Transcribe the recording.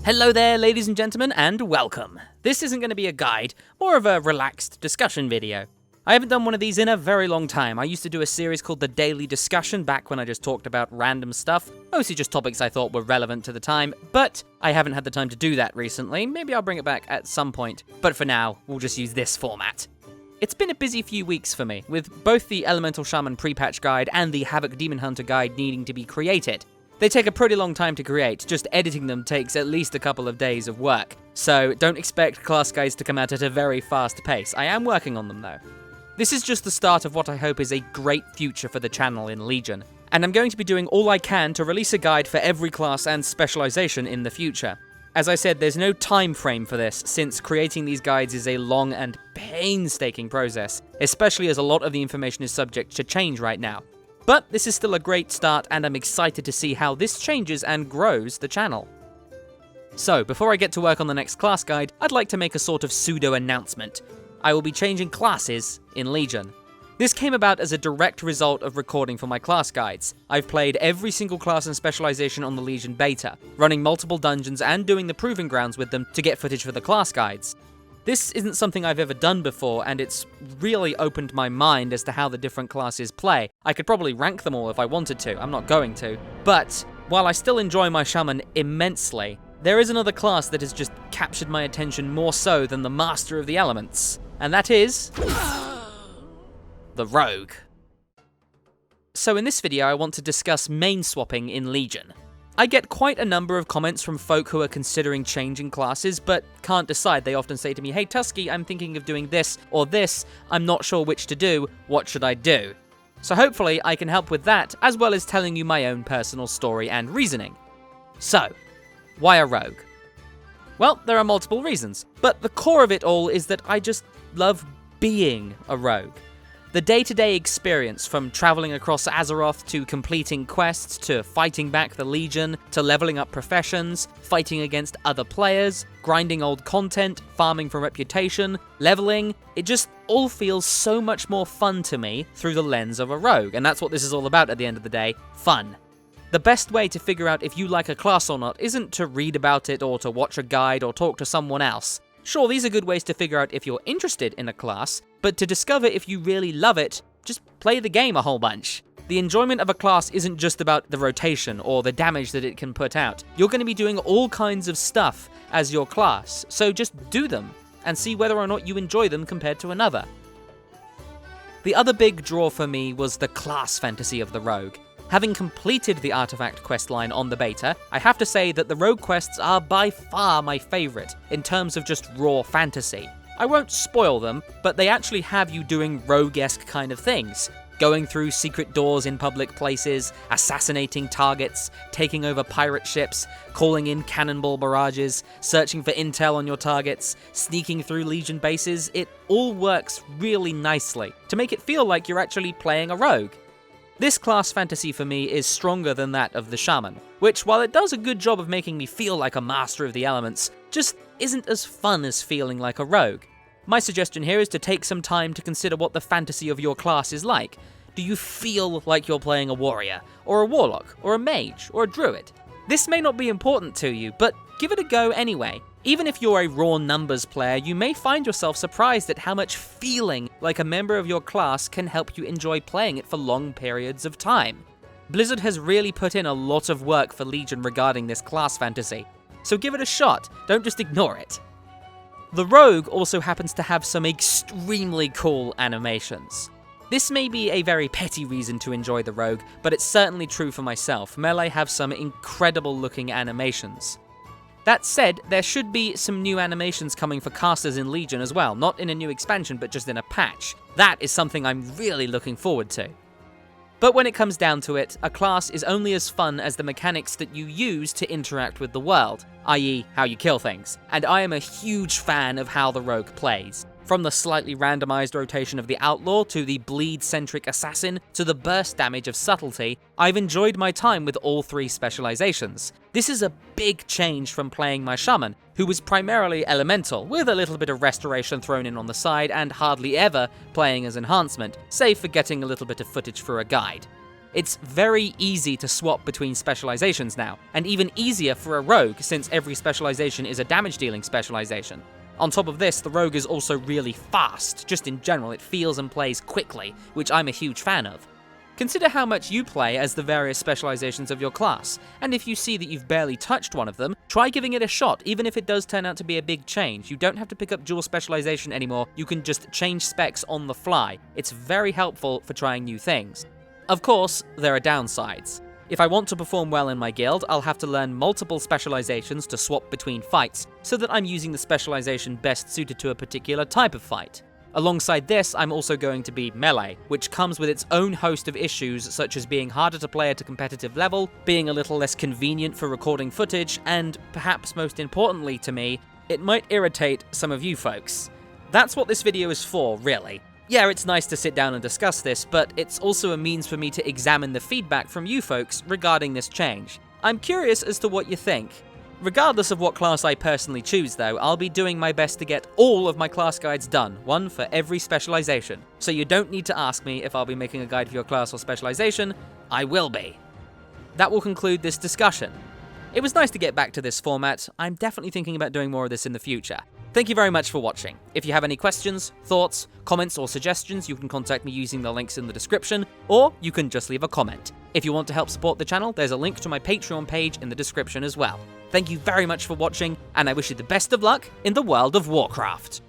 Hello there, ladies and gentlemen, and welcome. This isn't going to be a guide, more of a relaxed discussion video. I haven't done one of these in a very long time. I used to do a series called The Daily Discussion back when I just talked about random stuff, mostly just topics I thought were relevant to the time, but I haven't had the time to do that recently. Maybe I'll bring it back at some point, but for now, we'll just use this format. It's been a busy few weeks for me, with both the Elemental Shaman pre-patch guide and the Havoc Demon Hunter guide needing to be created. They take a pretty long time to create, just editing them takes at least a couple of days of work, so don't expect class guides to come out at a very fast pace. I am working on them though. This is just the start of what I hope is a great future for the channel in Legion, and I'm going to be doing all I can to release a guide for every class and specialization in the future. As I said, there's no time frame for this, since creating these guides is a long and painstaking process, especially as a lot of the information is subject to change right now. But this is still a great start, and I'm excited to see how this changes and grows the channel. So, before I get to work on the next class guide, I'd like to make a sort of pseudo-announcement. I will be changing classes in Legion. This came about as a direct result of recording for my class guides. I've played every single class and specialization on the Legion beta, running multiple dungeons and doing the proving grounds with them to get footage for the class guides. This isn't something I've ever done before, and it's really opened my mind as to how the different classes play. I could probably rank them all if I wanted to, I'm not going to. But, while I still enjoy my Shaman immensely, there is another class that has just captured my attention more so than the Master of the Elements, and that is... the Rogue. So in this video I want to discuss main swapping in Legion. I get quite a number of comments from folk who are considering changing classes, but can't decide. They often say to me, "Hey Tusky, I'm thinking of doing this or this, I'm not sure which to do, what should I do?" So hopefully I can help with that, as well as telling you my own personal story and reasoning. So, why a rogue? Well, there are multiple reasons, but the core of it all is that I just love being a rogue. The day-to-day experience, from traveling across Azeroth to completing quests, to fighting back the Legion, to leveling up professions, fighting against other players, grinding old content, farming for reputation, leveling, it just all feels so much more fun to me through the lens of a rogue, and that's what this is all about at the end of the day, fun. The best way to figure out if you like a class or not isn't to read about it or to watch a guide or talk to someone else. Sure, these are good ways to figure out if you're interested in a class, but to discover if you really love it, just play the game a whole bunch. The enjoyment of a class isn't just about the rotation or the damage that it can put out. You're going to be doing all kinds of stuff as your class, so just do them and see whether or not you enjoy them compared to another. The other big draw for me was the class fantasy of the Rogue. Having completed the Artifact questline on the beta, I have to say that the Rogue quests are by far my favourite, in terms of just raw fantasy. I won't spoil them, but they actually have you doing rogue-esque kind of things. Going through secret doors in public places, assassinating targets, taking over pirate ships, calling in cannonball barrages, searching for intel on your targets, sneaking through Legion bases. It all works really nicely to make it feel like you're actually playing a rogue. This class fantasy for me is stronger than that of the Shaman, which, while it does a good job of making me feel like a master of the elements, just isn't as fun as feeling like a rogue. My suggestion here is to take some time to consider what the fantasy of your class is like. Do you feel like you're playing a warrior, or a warlock, or a mage, or a druid? This may not be important to you, but give it a go anyway. Even if you're a raw numbers player, you may find yourself surprised at how much feeling like a member of your class can help you enjoy playing it for long periods of time. Blizzard has really put in a lot of work for Legion regarding this class fantasy, so give it a shot, don't just ignore it. The Rogue also happens to have some extremely cool animations. This may be a very petty reason to enjoy the Rogue, but it's certainly true for myself. Melee have some incredible looking animations. That said, there should be some new animations coming for casters in Legion as well, not in a new expansion, but just in a patch. That is something I'm really looking forward to. But when it comes down to it, a class is only as fun as the mechanics that you use to interact with the world, i.e. how you kill things, and I am a huge fan of how the Rogue plays. From the slightly randomized rotation of the Outlaw, to the bleed-centric Assassin, to the burst damage of Subtlety, I've enjoyed my time with all three specializations. This is a big change from playing my Shaman, who was primarily Elemental, with a little bit of Restoration thrown in on the side, and hardly ever playing as Enhancement, save for getting a little bit of footage for a guide. It's very easy to swap between specializations now, and even easier for a rogue since every specialization is a damage dealing specialization. On top of this, the rogue is also really fast. Just in general, it feels and plays quickly, which I'm a huge fan of. Consider how much you play as the various specializations of your class, and if you see that you've barely touched one of them, try giving it a shot, even if it does turn out to be a big change. You don't have to pick up dual specialization anymore, you can just change specs on the fly. It's very helpful for trying new things. Of course, there are downsides. If I want to perform well in my guild, I'll have to learn multiple specializations to swap between fights, so that I'm using the specialization best suited to a particular type of fight. Alongside this, I'm also going to be melee, which comes with its own host of issues such as being harder to play at a competitive level, being a little less convenient for recording footage, and perhaps most importantly to me, it might irritate some of you folks. That's what this video is for, really. Yeah, it's nice to sit down and discuss this, but it's also a means for me to examine the feedback from you folks regarding this change. I'm curious as to what you think. Regardless of what class I personally choose though, I'll be doing my best to get all of my class guides done, one for every specialization. So you don't need to ask me if I'll be making a guide for your class or specialization, I will be. That will conclude this discussion. It was nice to get back to this format. I'm definitely thinking about doing more of this in the future. Thank you very much for watching. If you have any questions, thoughts, comments, or suggestions, you can contact me using the links in the description, or you can just leave a comment. If you want to help support the channel, there's a link to my Patreon page in the description as well. Thank you very much for watching, and I wish you the best of luck in the world of Warcraft.